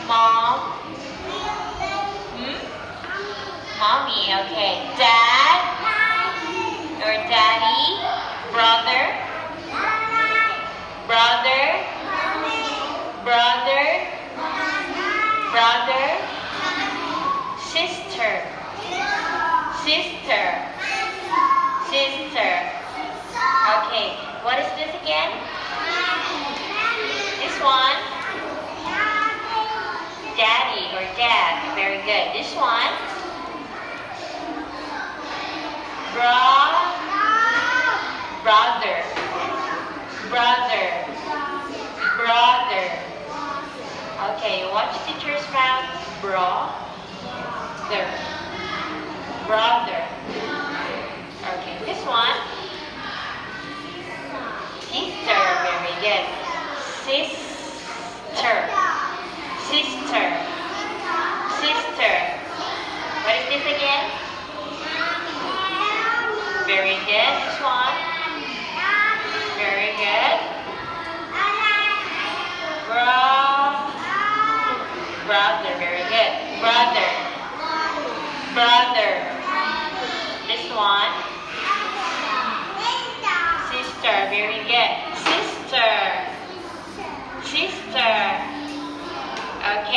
Mom. Hmm? Mommy, okay. Dad or daddy. Brother. Brother. Brother. Brother. Sister. Sister. Sister. Okay. What is this again? This one? Daddy or dad. Very good. This one? Brother. Brother. Brother. Okay, watch teacher's mouth. Brother. Brother. Okay, this one? Sister. Very good. Sister. Sister. Sister. What is this again? Very good. This one? Very good. Brother. Very good. Brother. Brother. This one?